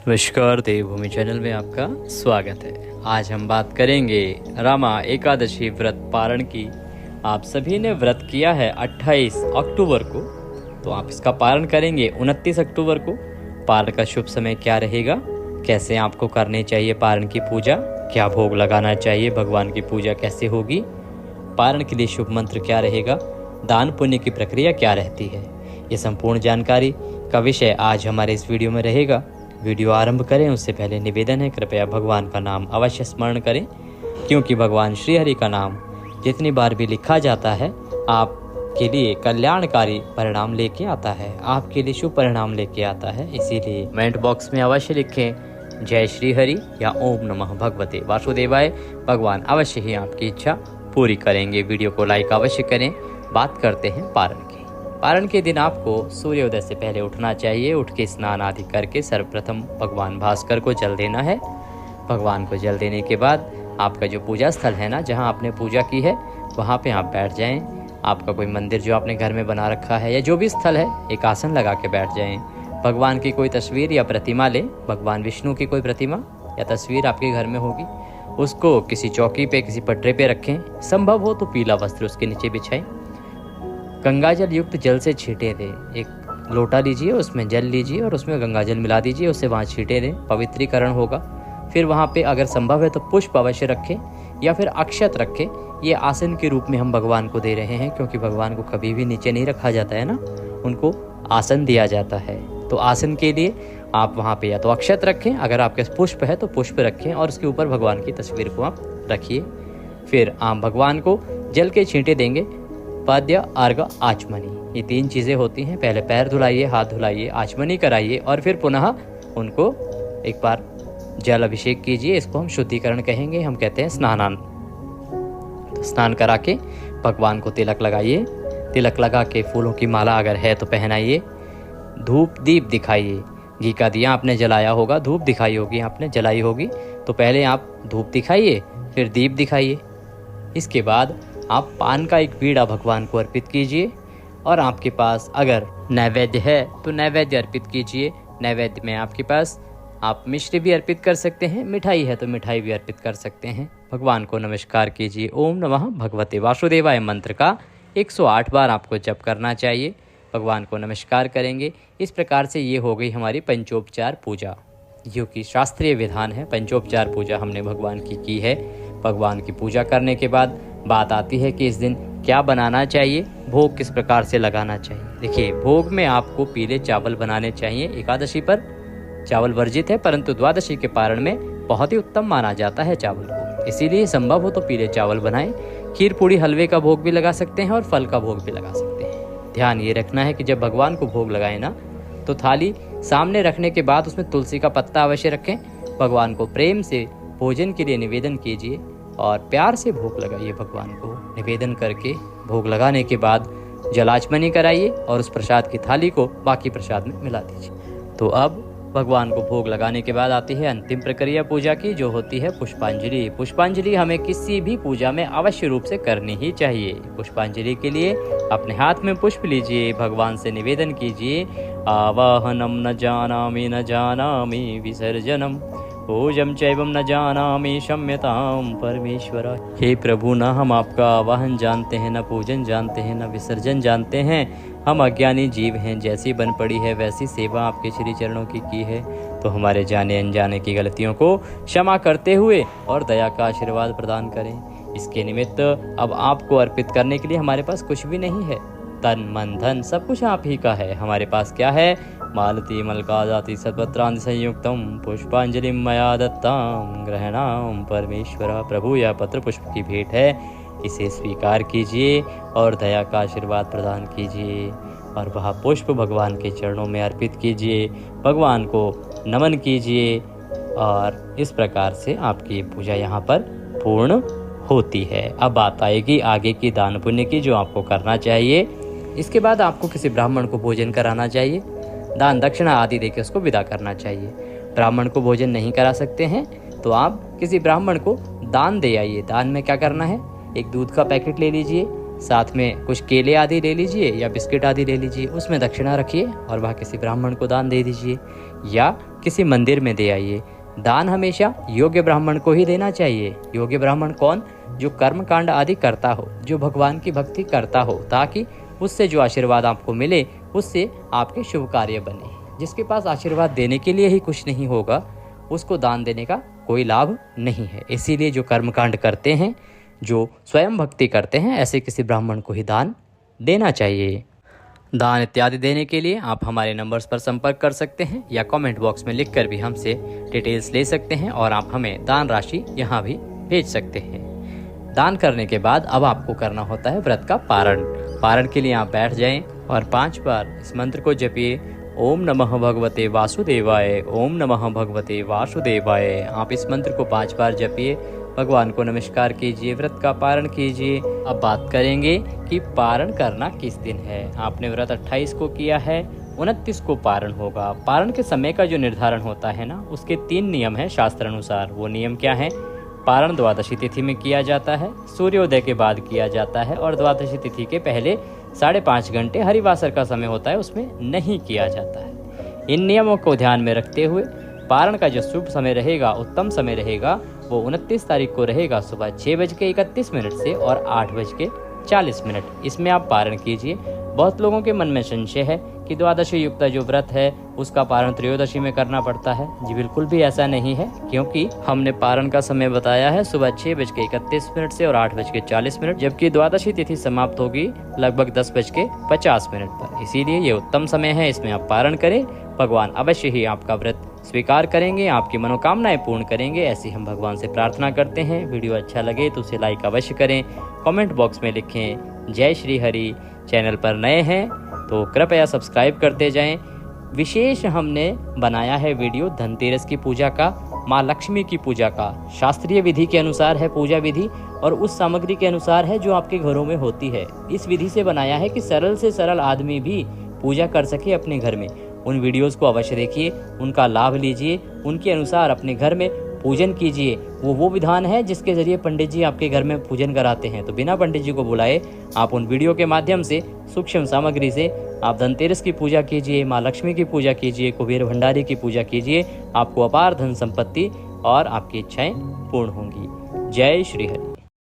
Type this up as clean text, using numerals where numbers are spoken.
नमस्कार, देवभूमि चैनल में आपका स्वागत है। आज हम बात करेंगे रामा एकादशी व्रत पारण की। आप सभी ने व्रत किया है 28 अक्टूबर को, तो आप इसका पारण करेंगे 29 अक्टूबर को। पारण का शुभ समय क्या रहेगा, कैसे आपको करनी चाहिए पारण की पूजा, क्या भोग लगाना चाहिए, भगवान की पूजा कैसे होगी, पारण के लिए शुभ मंत्र क्या रहेगा, दान पुण्य की प्रक्रिया क्या रहती है, ये संपूर्ण जानकारी का विषय आज हमारे इस वीडियो में रहेगा। वीडियो आरंभ करें उससे पहले निवेदन है, कृपया भगवान का नाम अवश्य स्मरण करें, क्योंकि भगवान श्री हरि का नाम जितनी बार भी लिखा जाता है आपके लिए कल्याणकारी परिणाम लेके आता है, आपके लिए शुभ परिणाम लेके आता है। इसीलिए कमेंट बॉक्स में अवश्य लिखें जय श्री हरि या ओम नमः भगवते वासुदेवाय। भगवान अवश्य ही आपकी इच्छा पूरी करेंगे। वीडियो को लाइक अवश्य करें। बात करते हैं पारण की। पारण के दिन आपको सूर्योदय से पहले उठना चाहिए। उठ के स्नान आदि करके सर्वप्रथम भगवान भास्कर को जल देना है। भगवान को जल देने के बाद आपका जो पूजा स्थल है ना, जहाँ आपने पूजा की है, वहाँ पे आप बैठ जाएं। आपका कोई मंदिर जो आपने घर में बना रखा है या जो भी स्थल है, एक आसन लगा के बैठ जाएं। भगवान की कोई तस्वीर या प्रतिमा लें, भगवान विष्णु की कोई प्रतिमा या तस्वीर आपके घर में होगी, उसको किसी चौकी पे, किसी पटरे पे रखें। संभव हो तो पीला वस्त्र उसके नीचे बिछाएं। गंगाजल युक्त जल से छींटे दें। एक लोटा लीजिए, उसमें जल लीजिए और उसमें गंगाजल मिला दीजिए, उससे वहाँ छींटे दें, पवित्रीकरण होगा। फिर वहाँ पे अगर संभव है तो पुष्प अवश्य रखें या फिर अक्षत रखें। ये आसन के रूप में हम भगवान को दे रहे हैं, क्योंकि भगवान को कभी भी नीचे नहीं रखा जाता है ना, उनको आसन दिया जाता है। तो आसन के लिए आप वहाँ पे या तो अक्षत रखें, अगर आपके पुष्प है तो पुष्प रखें और उसके ऊपर भगवान की तस्वीर को आप रखिए। फिर आप भगवान को जल के छींटे देंगे। पद्य, अर्घ, आचमनी, ये 3 चीज़ें होती हैं। पहले पैर धुलाइए, हाथ धुलाइए, आचमनी कराइए और फिर पुनः उनको एक बार जल अभिषेक कीजिए। इसको हम शुद्धिकरण कहेंगे, हम कहते हैं स्नानान। तो स्नान करा के भगवान को तिलक लगाइए। तिलक लगा के फूलों की माला अगर है तो पहनाइए। धूप दीप दिखाइए। घी का दिया आपने जलाया होगा, धूप दिखाई होगी आपने, जलाई होगी, तो पहले आप धूप दिखाइए, फिर दीप दिखाइए। इसके बाद आप पान का एक बीड़ा भगवान को अर्पित कीजिए और आपके पास अगर नैवेद्य है तो नैवेद्य अर्पित कीजिए। नैवेद्य में आपके पास आप मिश्री भी अर्पित कर सकते हैं, मिठाई है तो मिठाई भी अर्पित कर सकते हैं। भगवान को नमस्कार कीजिए। ओम नमः भगवते वासुदेवाय मंत्र का 108 बार आपको जप करना चाहिए। भगवान को नमस्कार करेंगे। इस प्रकार से ये हो गई हमारी पंचोपचार पूजा, जो कि शास्त्रीय विधान है। पंचोपचार पूजा हमने भगवान की है। भगवान की पूजा करने के बाद बात आती है कि इस दिन क्या बनाना चाहिए, भोग किस प्रकार से लगाना चाहिए। देखिए, भोग में आपको पीले चावल बनाने चाहिए। एकादशी पर चावल वर्जित है, परंतु द्वादशी के पारण में बहुत ही उत्तम माना जाता है चावल को, इसीलिए संभव हो तो पीले चावल बनाएं। खीर पूड़ी हलवे का भोग भी लगा सकते हैं और फल का भोग भी लगा सकते हैं। ध्यान ये रखना है कि जब भगवान को भोग लगाए ना, तो थाली सामने रखने के बाद उसमें तुलसी का पत्ता अवश्य रखें। भगवान को प्रेम से भोजन के लिए निवेदन कीजिए और प्यार से भोग लगाइए। भगवान को निवेदन करके भोग लगाने के बाद जलाचमनी कराइए और उस प्रसाद की थाली को बाकी प्रसाद में मिला दीजिए। तो अब भगवान को भोग लगाने के बाद आती है अंतिम प्रक्रिया पूजा की, जो होती है पुष्पांजलि। पुष्पांजलि हमें किसी भी पूजा में अवश्य रूप से करनी ही चाहिए। पुष्पांजलि के लिए अपने हाथ में पुष्प लीजिए, भगवान से निवेदन कीजिए। आवाहनम न जानामि विसर्जनम, पूजम चैवम न जानामि क्षम्यताम परमेश्वर। हे प्रभु, न हम आपका आवाहन जानते हैं, न पूजन जानते हैं, न विसर्जन जानते हैं। हम अज्ञानी जीव हैं, जैसी बन पड़ी है वैसी सेवा आपके श्री चरणों की है। तो हमारे जाने अनजाने की गलतियों को क्षमा करते हुए और दया का आशीर्वाद प्रदान करें। इसके निमित्त अब आपको अर्पित करने के लिए हमारे पास कुछ भी नहीं है। तन मन धन सब कुछ आप ही का है। हमारे पास क्या है? मालती मलकाजाति सत्पत्रांति संयुक्तम पुष्पांजलि मया दत्ताम ग्रहणाम परमेश्वर। प्रभु, यह पत्र पुष्प की भेंट है, इसे स्वीकार कीजिए और दया का आशीर्वाद प्रदान कीजिए और वह पुष्प भगवान के चरणों में अर्पित कीजिए। भगवान को नमन कीजिए और इस प्रकार से आपकी पूजा यहाँ पर पूर्ण होती है। अब बात आएगी आगे की दान पुण्य की, जो आपको करना चाहिए। इसके बाद आपको किसी ब्राह्मण को भोजन कराना चाहिए, दान दक्षिणा आदि देकर उसको विदा करना चाहिए। ब्राह्मण को भोजन नहीं करा सकते हैं तो आप किसी ब्राह्मण को दान दे आइए। दान में क्या करना है? एक दूध का पैकेट ले लीजिए, साथ में कुछ केले आदि ले लीजिए या बिस्किट आदि ले लीजिए, उसमें दक्षिणा रखिए और वह किसी ब्राह्मण को दान दे दीजिए या किसी मंदिर में दे आइए। दान हमेशा योग्य ब्राह्मण को ही देना चाहिए। योग्य ब्राह्मण कौन? जो कर्म कांड आदि करता हो, जो भगवान की भक्ति करता हो, ताकि उससे जो आशीर्वाद आपको मिले उससे आपके शुभ कार्य बने। जिसके पास आशीर्वाद देने के लिए ही कुछ नहीं होगा, उसको दान देने का कोई लाभ नहीं है। इसीलिए जो कर्मकांड करते हैं, जो स्वयं भक्ति करते हैं, ऐसे किसी ब्राह्मण को ही दान देना चाहिए। दान इत्यादि देने के लिए आप हमारे नंबर्स पर संपर्क कर सकते हैं या कमेंट बॉक्स में लिखकर भी हमसे डिटेल्स ले सकते हैं और आप हमें दान राशि यहाँ भी भेज सकते हैं। दान करने के बाद अब आपको करना होता है व्रत का पारण। पारण के लिए आप बैठ जाएं और 5 बार इस मंत्र को जपिए। ओम नमः भगवते वासुदेवाय, ओम नमः भगवते वासुदेवाय। आप इस मंत्र को 5 बार जपिए, भगवान को नमस्कार कीजिए, व्रत का पारण कीजिए। अब बात करेंगे कि पारण करना किस दिन है। आपने व्रत 28 को किया है, 29 को पारण होगा। पारण के समय का जो निर्धारण होता है ना, उसके 3 नियम है शास्त्र अनुसार। वो नियम क्या है? पारण द्वादशी तिथि में किया जाता है, सूर्योदय के बाद किया जाता है और द्वादशी तिथि के पहले 5.5 घंटे हरिवासर का समय होता है, उसमें नहीं किया जाता है। इन नियमों को ध्यान में रखते हुए पारण का जो शुभ समय रहेगा, उत्तम समय रहेगा, वो 29 तारीख को रहेगा सुबह 6:31 से और 8:40। इसमें आप पारण कीजिए। बहुत लोगों के मन में संशय है कि द्वादशी युक्त जो व्रत है उसका पारण त्रयोदशी में करना पड़ता है। जी बिल्कुल भी ऐसा नहीं है, क्योंकि हमने पारण का समय बताया है सुबह 6:31 से और 8:40, जबकि द्वादशी तिथि समाप्त होगी लगभग 10:50 पर। इसीलिए ये उत्तम समय है, इसमें आप पारण करें। भगवान अवश्य ही आपका व्रत स्वीकार करेंगे, आपकी मनोकामनाएं पूर्ण करेंगे, ऐसी हम भगवान से प्रार्थना करते हैं। वीडियो अच्छा लगे तो उसे लाइक अवश्य करें, कमेंट बॉक्स में लिखें जय श्री हरि। चैनल पर नए हैं तो कृपया सब्सक्राइब करते जाएं। विशेष हमने बनाया है वीडियो धनतेरस की पूजा का, माँ लक्ष्मी की पूजा का। शास्त्रीय विधि के अनुसार है पूजा विधि और उस सामग्री के अनुसार है जो आपके घरों में होती है। इस विधि से बनाया है कि सरल से सरल आदमी भी पूजा कर सके अपने घर में। उन वीडियोस को अवश्य देखिए, उनका लाभ लीजिए, उनके अनुसार अपने घर में पूजन कीजिए। वो विधान है जिसके जरिए पंडित जी आपके घर में पूजन कराते हैं। तो बिना पंडित जी को बुलाए आप उन वीडियो के माध्यम से सूक्ष्म सामग्री से आप धनतेरस की पूजा कीजिए, माँ लक्ष्मी की पूजा कीजिए, कुबेर भंडारी की पूजा कीजिए। आपको अपार धन संपत्ति और आपकी इच्छाएं पूर्ण होंगी। जय श्री हरि।